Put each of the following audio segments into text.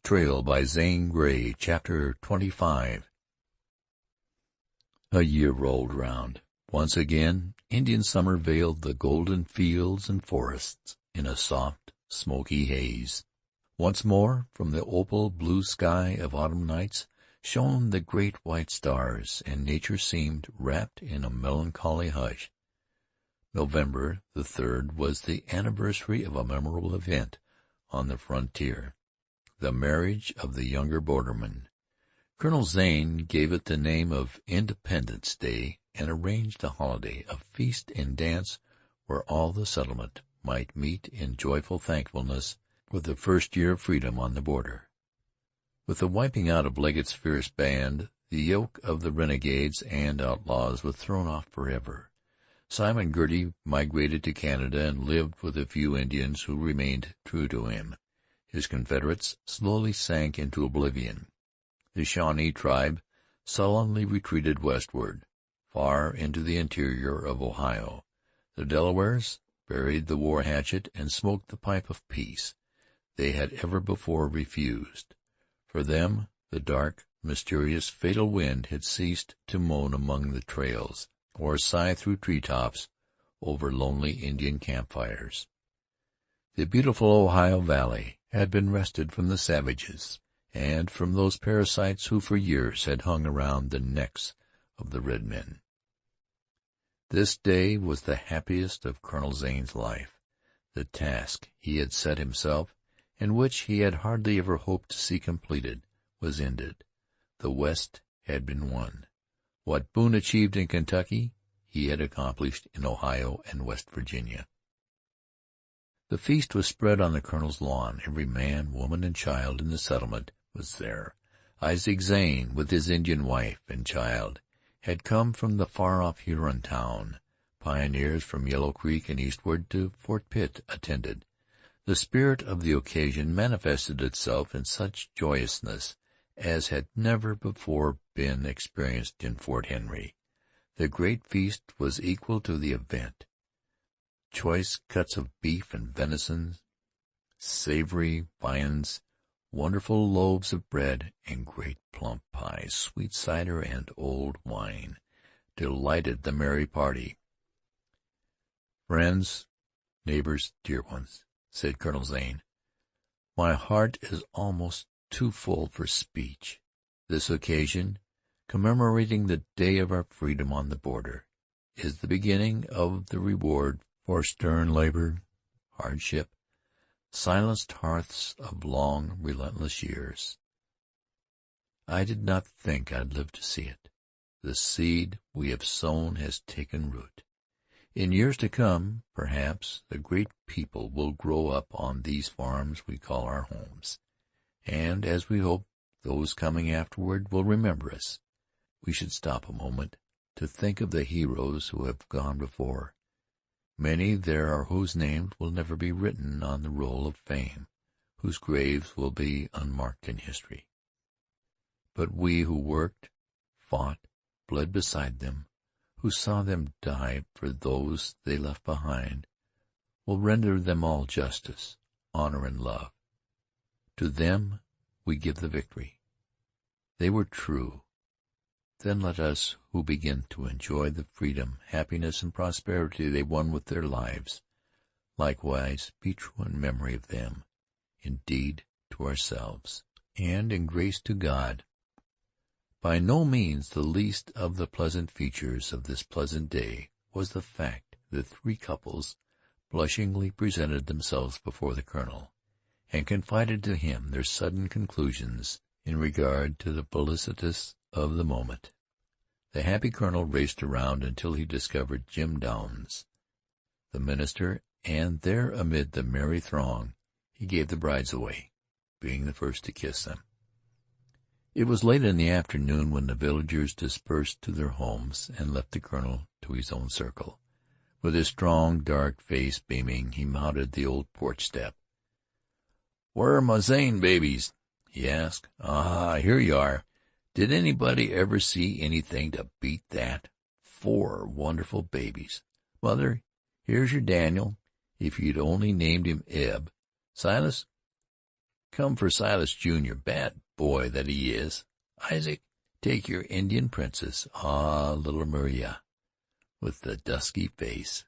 Trail by Zane Grey, Chapter 25. A year rolled round. Once again Indian summer veiled the golden fields and forests in a soft, smoky haze. Once more, from the opal blue sky of autumn nights, shone the great white stars, and nature seemed wrapped in a melancholy hush. November the 3rd was the anniversary of a memorable event on the frontier, the marriage of the younger borderman. Colonel Zane gave it the name of Independence Day and arranged a holiday, a feast and dance where all the settlement might meet in joyful thankfulness for the first year of freedom on the border. With the wiping out of Leggett's fierce band, the yoke of the renegades and outlaws was thrown off forever. Simon Girty migrated to Canada and lived with a few Indians who remained true to him. His confederates slowly sank into oblivion. The Shawnee tribe sullenly retreated westward, far into the interior of Ohio. The Delawares buried the war hatchet and smoked the pipe of peace they had ever before refused. For them, the dark, mysterious, fatal wind had ceased to moan among the trails, or sigh through tree-tops over lonely Indian campfires. The beautiful Ohio Valley had been wrested from the savages, and from those parasites who for years had hung around the necks of the red men. This day was the happiest of Colonel Zane's life. The task he had set himself, and which he had hardly ever hoped to see completed, was ended. The West had been won. What Boone achieved in Kentucky, he had accomplished in Ohio and West Virginia. The feast was spread on the colonel's lawn. Every man, woman, and child in the settlement was there. Isaac Zane, with his Indian wife and child, had come from the far-off Huron town. Pioneers from Yellow Creek and eastward to Fort Pitt attended. The spirit of the occasion manifested itself in such joyousness as had never before been experienced in Fort Henry. The great feast was equal to the event. Choice cuts of beef and venison, savory viands, wonderful loaves of bread, and great plump pies, sweet cider, and old wine delighted the merry party. "Friends, neighbors, dear ones," said Colonel Zane, "my heart is almost too full for speech. This occasion, commemorating the day of our freedom on the border, is the beginning of the reward for stern labor, hardship, silenced hearths of long, relentless years. I did not think I'd live to see it. The seed we have sown has taken root. In years to come, perhaps, the great people will grow up on these farms we call our homes, and, as we hope, those coming afterward will remember us. We should stop a moment to think of the heroes who have gone before. Many there are whose names will never be written on the roll of fame, whose graves will be unmarked in history. But we who worked, fought, bled beside them, who saw them die for those they left behind, will render them all justice, honor, and love. To them we give the victory. They were true. Then let us, who begin to enjoy the freedom, happiness, and prosperity they won with their lives, likewise be true in memory of them, in deed to ourselves, and in grace to God. By no means the least of the pleasant features of this pleasant day was the fact that three couples blushingly presented themselves before the colonel, and confided to him their sudden conclusions in regard to the felicitous of the moment. The happy colonel raced around until he discovered Jim Downs, the minister, and there, amid the merry throng, he gave the brides away, being the first to kiss them. It was late in the afternoon when the villagers dispersed to their homes and left the colonel to his own circle. With his strong, dark face beaming, he mounted the old porch step. "Where are my Zane babies?" he asked. "Ah, here you are. Did anybody ever see anything to beat that? 4 wonderful babies. Mother, here's your Daniel, if you'd only named him Eb. Silas, come for Silas Jr., bad boy that he is. Isaac, take your Indian princess. Ah, little Maria, with the dusky face.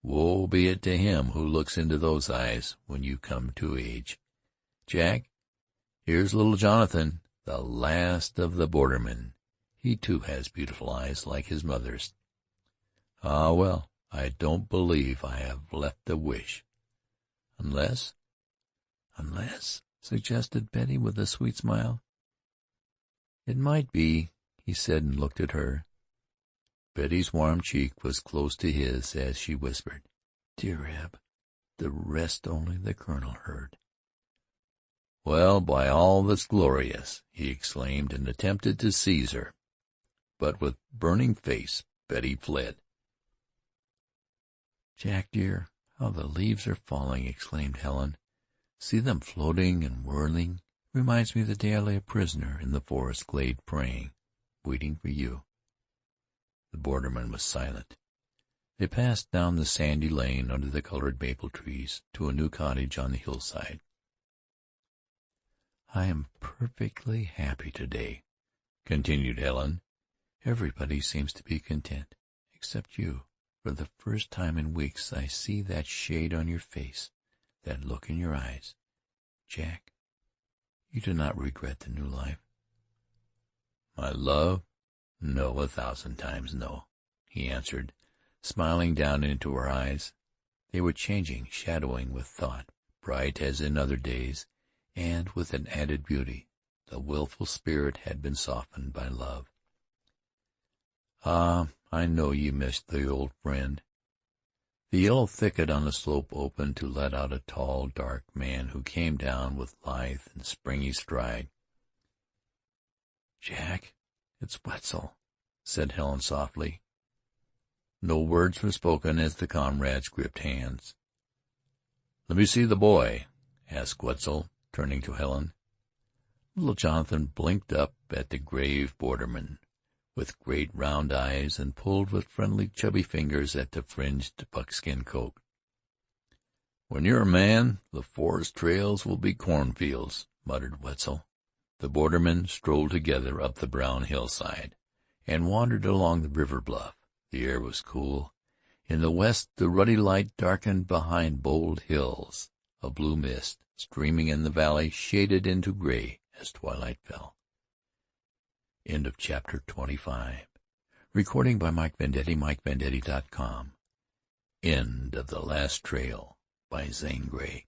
Woe be it to him who looks into those eyes when you come to age. Jack, here's little Jonathan, the last of the bordermen. He, too, has beautiful eyes like his mother's. Ah, well, I don't believe I have left a wish. Unless, suggested Betty with a sweet smile. It might be, he said, and looked at her. Betty's warm cheek was close to his as she whispered, "Dear Eb, the rest only the colonel heard." "Well, by all that's glorious!" he exclaimed, and attempted to seize her. But with burning face Betty fled. "Jack, dear, how the leaves are falling!" exclaimed Helen. "See them floating and whirling. Reminds me of the day I lay a prisoner in the forest glade praying, waiting for you." The borderman was silent. They passed down the sandy lane under the colored maple trees to a new cottage on the hillside. "I am perfectly happy today," continued Helen. "Everybody seems to be content, except you. For the first time in weeks I see that shade on your face, that look in your eyes. Jack, you do not regret the new life?" "My love? No, 1,000 times no," he answered, smiling down into her eyes. They were changing, shadowing with thought, bright as in other days, and with an added beauty. The wilful spirit had been softened by love. "Ah, I know you missed the old friend." The yellow thicket on the slope opened to let out a tall, dark man who came down with lithe and springy stride. "Jack, it's Wetzel," said Helen softly. No words were spoken as the comrades gripped hands. "Let me see the boy," asked Wetzel, turning to Helen. Little Jonathan blinked up at the grave borderman with great round eyes, and pulled with friendly chubby fingers at the fringed buckskin coat. "When you're a man, the forest trails will be cornfields," muttered Wetzel. The bordermen strolled together up the brown hillside, and wandered along the river bluff. The air was cool. In the west the ruddy light darkened behind bold hills. A blue mist, streaming in the valley, shaded into gray as twilight fell. End of chapter 25. Recording by Mike Vendetti, MikeVendetti.com. End of The Last Trail by Zane Grey.